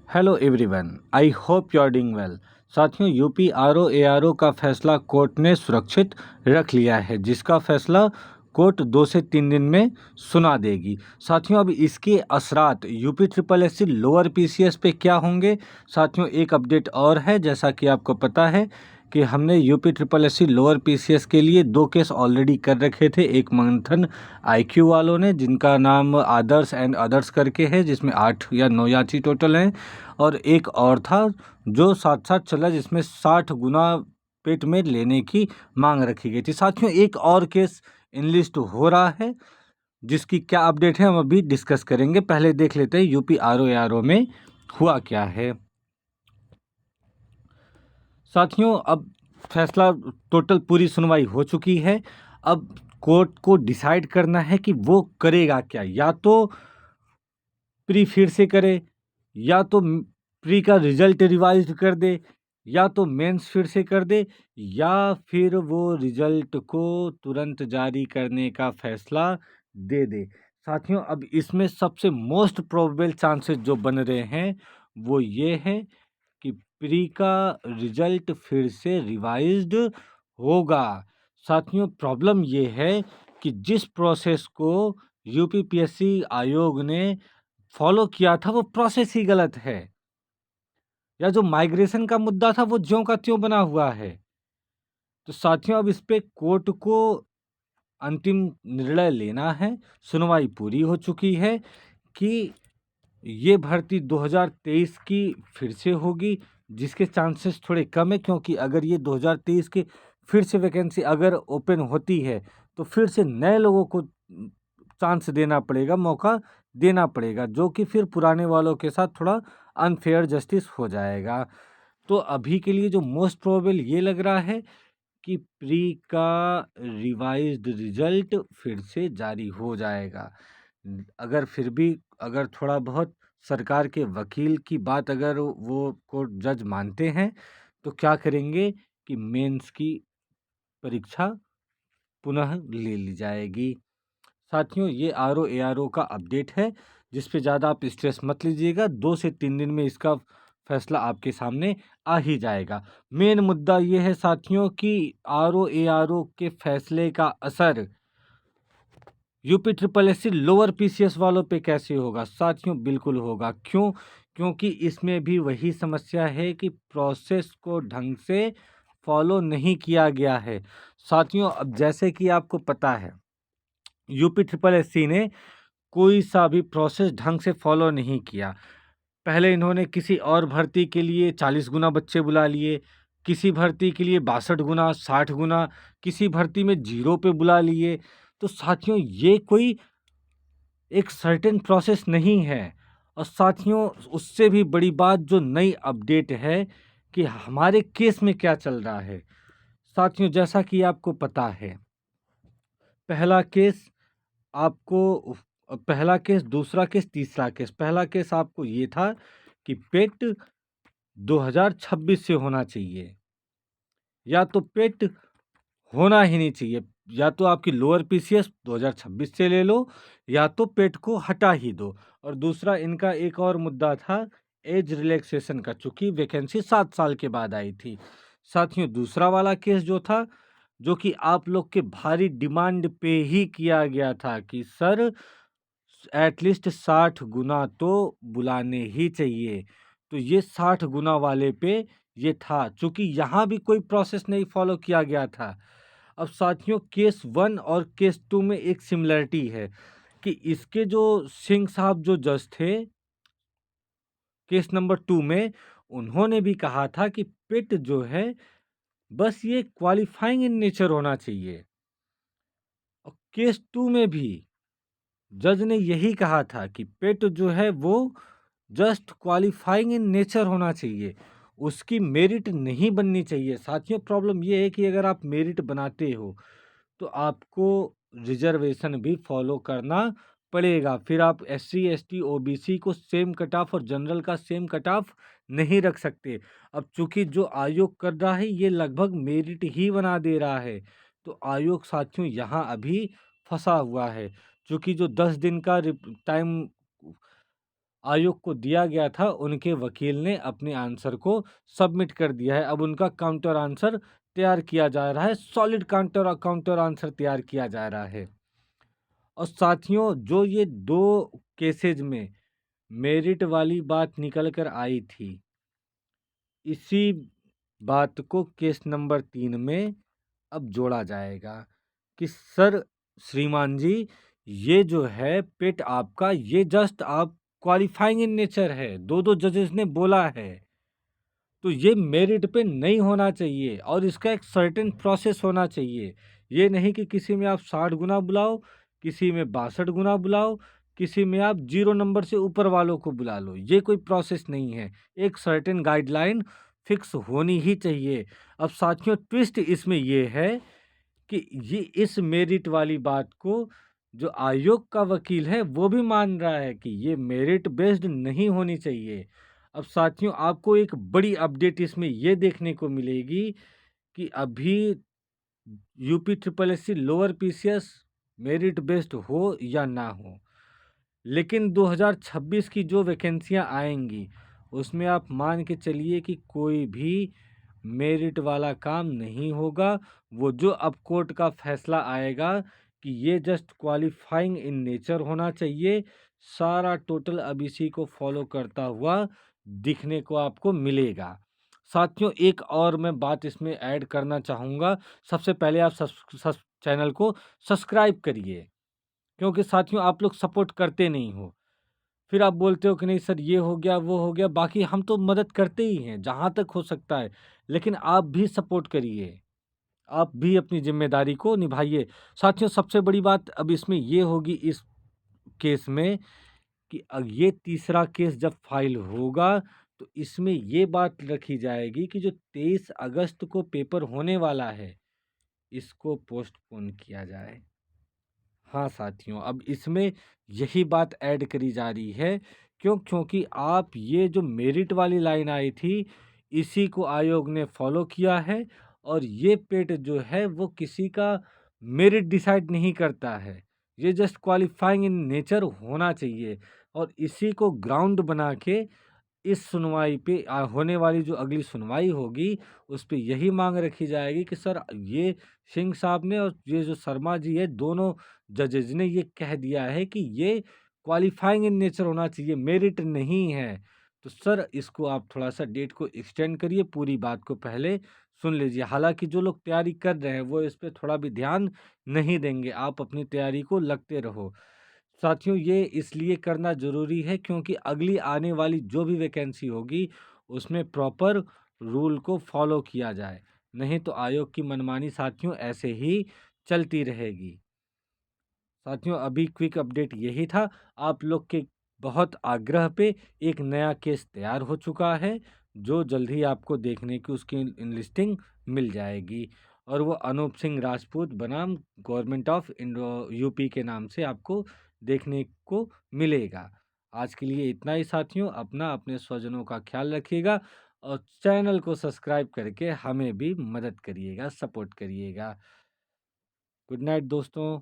Hello everyone, I hope you are doing well. साथियों, UP RO ARO का फैसला court ने सुरक्षित रख लिया है, जिसका फैसला कोर्ट 2 से 3 दिन में सुना देगी। साथियों, अब इसके असरात UP triple SC lower PCS पे क्या होंगे। साथियों, एक अपडेट और है, जैसा कि आपको पता है कि हमने UP triple SC lower PCS के लिए 2 केस ऑलरेडी कर रखे थे। एक मंथन आईक्यू वालों ने, जिनका नाम आदर्श एंड अदर्स करके है, जिसमें 8 या 9 याची टोटल हैं, और एक और था जो साथ साथ चला, जिसमें 60 गुना पेट में लेने की मांग रखी गई थी। साथियों, एक और केस इनलिस्ट हो रहा है, जिसकी क्या अपडेट है हम अभी डिस्कस करेंगे। पहले देख लेते हैं यूपी आरओ एआरओ में हुआ क्या है। साथियों, अब फैसला टोटल पूरी सुनवाई हो चुकी है। अब कोर्ट को डिसाइड करना है कि वो करेगा क्या। या तो प्री फिर से करे, या तो प्री का रिजल्ट रिवाइज कर दे, या तो मेंस फिर से कर दे, या फिर वो रिजल्ट को तुरंत जारी करने का फैसला दे दे। साथियों, अब इसमें सबसे मोस्ट प्रोबेबल चांसेस जो बन रहे हैं वो ये है कि प्री का रिजल्ट फिर से रिवाइज्ड होगा। साथियों, प्रॉब्लम ये है कि जिस प्रोसेस को यूपीपीएससी आयोग ने फॉलो किया था वो प्रोसेस ही गलत है, या जो माइग्रेशन का मुद्दा था वो ज्यों का त्यों बना हुआ है। तो साथियों, अब इस पे कोर्ट को अंतिम निर्णय लेना है। सुनवाई पूरी हो चुकी है कि ये भर्ती 2023 की फिर से होगी, जिसके चांसेस थोड़े कम है, क्योंकि अगर ये 2023 के फिर से वैकेंसी अगर ओपन होती है तो फिर से नए लोगों को चांस देना पड़ेगा, मौका देना पड़ेगा, जो कि फिर पुराने वालों के साथ थोड़ा अनफेयर जस्टिस हो जाएगा। तो अभी के लिए जो मोस्ट प्रोबेबल ये लग रहा है कि प्री का रिवाइज्ड रिजल्ट फिर से जारी हो जाएगा। अगर फिर भी अगर थोड़ा बहुत सरकार के वकील की बात अगर वो कोर्ट जज मानते हैं, तो क्या करेंगे कि मेंस की परीक्षा पुनः ले ली जाएगी। साथियों, ये आरओ एआरओ का अपडेट है, जिस पे ज़्यादा आप स्ट्रेस मत लीजिएगा। 2 से 3 दिन में इसका फैसला आपके सामने आ ही जाएगा। मेन मुद्दा ये है साथियों कि आरओ एआरओ के फैसले का असर UP triple SC lower PCS वालों पे कैसे होगा। साथियों, बिल्कुल होगा। क्यों? क्योंकि इसमें भी वही समस्या है कि प्रोसेस को ढंग से फॉलो नहीं किया गया है। साथियों, अब जैसे कि आपको पता है, यूपी ट्रिपल एससी ने कोई सा भी प्रोसेस ढंग से फॉलो नहीं किया। पहले इन्होंने किसी और भर्ती के लिए 40 गुना बच्चे बुला लिए, किसी भर्ती के लिए 62 गुना, 60 गुना, किसी भर्ती में 0 पे बुला लिए। तो साथियों, ये कोई एक सर्टेन प्रोसेस नहीं है। और साथियों, उससे भी बड़ी बात जो नई अपडेट है कि हमारे केस में क्या चल रहा है। साथियों, जैसा कि आपको पता है, पहला केस आपको पहला केस, दूसरा केस, तीसरा केस। पहला केस आपको ये था कि पेट 2026 से होना चाहिए, या तो पेट होना ही नहीं चाहिए, या तो आपकी लोअर पीसीएस 2026 से ले लो, या तो पेट को हटा ही दो। और दूसरा इनका एक और मुद्दा था एज रिलैक्सेशन का, चूंकि वैकेंसी 7 साल के बाद आई थी। साथियों, दूसरा वाला केस जो था, जो कि आप लोग के भारी डिमांड पे ही किया गया था कि सर एटलीस्ट 60 गुना तो बुलाने ही चाहिए, तो ये 60 गुना वाले पे ये था, चूंकि यहाँ भी कोई प्रोसेस नहीं फॉलो किया गया था। अब साथियों, केस 1 और केस 2 में एक सिमिलरिटी है कि इसके जो सिंह साहब जो जज थे केस नंबर 2 में, उन्होंने भी कहा था कि पिट जो है बस ये क्वालिफाइंग इन नेचर होना चाहिए। और केस 2 में भी जज ने यही कहा था कि पेट जो है वो जस्ट क्वालिफाइंग इन नेचर होना चाहिए, उसकी मेरिट नहीं बननी चाहिए। साथियों, प्रॉब्लम ये है कि अगर आप मेरिट बनाते हो तो आपको रिजर्वेशन भी फॉलो करना पड़ेगा। फिर आप एससी एसटी ओबीसी को सेम कट ऑफ और जनरल का सेम कट ऑफ नहीं रख सकते। अब चूंकि जो आयोग कर रहा है ये लगभग मेरिट ही बना दे रहा है, तो आयोग साथियों यहाँ अभी फंसा हुआ है। चूंकि जो 10 दिन का टाइम आयोग को दिया गया था, उनके वकील ने अपने आंसर को सबमिट कर दिया है। अब उनका काउंटर आंसर तैयार किया जा रहा है, सॉलिड काउंटर काउंटर आंसर तैयार किया जा रहा है। और साथियों, जो ये 2 केसेज़ में मेरिट वाली बात निकल कर आई थी, इसी बात को केस नंबर 3 में अब जोड़ा जाएगा कि सर श्रीमान जी, ये जो है पेट आपका, ये जस्ट आप क्वालिफाइंग इन नेचर है, 2-2 जजेस ने बोला है। तो ये मेरिट पे नहीं होना चाहिए और इसका एक सर्टेन प्रोसेस होना चाहिए। ये नहीं कि किसी में आप 60 गुना बुलाओ, किसी में 62 गुना बुलाओ, किसी में आप 0 नंबर से ऊपर वालों को बुला लो। ये कोई प्रोसेस नहीं है। एक सर्टेन गाइडलाइन फिक्स होनी ही चाहिए। अब साथियों, ट्विस्ट इसमें ये है कि ये इस मेरिट वाली बात को जो आयोग का वकील है वो भी मान रहा है कि ये मेरिट बेस्ड नहीं होनी चाहिए। अब साथियों, आपको एक बड़ी अपडेट इसमें ये देखने को मिलेगी कि अभी UP triple SC lower PCS merit based हो या ना हो, लेकिन 2026 की जो वैकेंसियां आएंगी उसमें आप मान के चलिए कि कोई भी मेरिट वाला काम नहीं होगा। वो जो अब कोर्ट का फैसला आएगा कि ये जस्ट क्वालिफाइंग इन नेचर होना चाहिए, सारा टोटल अब इसी को फॉलो करता हुआ दिखने को आपको मिलेगा। साथियों, एक और मैं बात इसमें ऐड करना चाहूँगा। सबसे पहले आप चैनल को सब्सक्राइब करिए, क्योंकि साथियों आप लोग सपोर्ट करते नहीं हो। फिर आप बोलते हो कि नहीं सर, ये हो गया, वो हो गया, बाकी हम तो मदद करते ही हैं जहाँ तक हो सकता है, लेकिन आप भी सपोर्ट करिए, आप भी अपनी ज़िम्मेदारी को निभाइए। साथियों, सबसे बड़ी बात अब इसमें ये होगी इस केस में कि ये तीसरा केस जब फाइल होगा, तो इसमें ये बात रखी जाएगी कि जो 23 अगस्त को पेपर होने वाला है, इसको पोस्टपोन किया जाए। हाँ साथियों, अब इसमें यही बात ऐड करी जा रही है। क्योंकि आप ये जो मेरिट वाली लाइन आई थी, इसी को आयोग ने फॉलो किया है और ये पेट जो है वो किसी का मेरिट डिसाइड नहीं करता है। ये जस्ट क्वालिफाइंग इन नेचर होना चाहिए और इसी को ग्राउंड बना के इस सुनवाई पे होने वाली जो अगली सुनवाई होगी, उस पे यही माँग रखी जाएगी कि सर, ये सिंह साहब ने और ये जो शर्मा जी है, दोनों जजेज़ ने ये कह दिया है कि ये क्वालिफाइंग इन नेचर होना चाहिए, मेरिट नहीं है। तो सर, इसको आप थोड़ा-सा डेट को एक्सटेंड करिए, पूरी बात को पहले सुन लीजिए। हालाँकि जो लोग तैयारी कर रहे हैं, वो इस पे थोड़ा भी ध्यान नहीं देंगे, आप अपनी तैयारी को लगते रहो। साथियों, ये इसलिए करना ज़रूरी है क्योंकि अगली आने वाली जो भी वैकेंसी होगी, उसमें प्रॉपर रूल को फॉलो किया जाए। नहीं तो आयोग की मनमानी साथियों ऐसे ही चलती रहेगी। साथियों, अभी क्विक अपडेट यही था। आप लोग के बहुत आग्रह पे एक नया केस तैयार हो चुका है, जो जल्द ही आपको देखने की उसकी लिस्टिंग मिल जाएगी और वो अनूप सिंह राजपूत बनाम गवर्नमेंट ऑफ इंडो यूपी के नाम से आपको देखने को मिलेगा। आज के लिए इतना ही साथियों, अपना अपने स्वजनों का ख्याल रखिएगा और चैनल को सब्सक्राइब करके हमें भी मदद करिएगा, सपोर्ट करिएगा। गुड नाइट दोस्तों।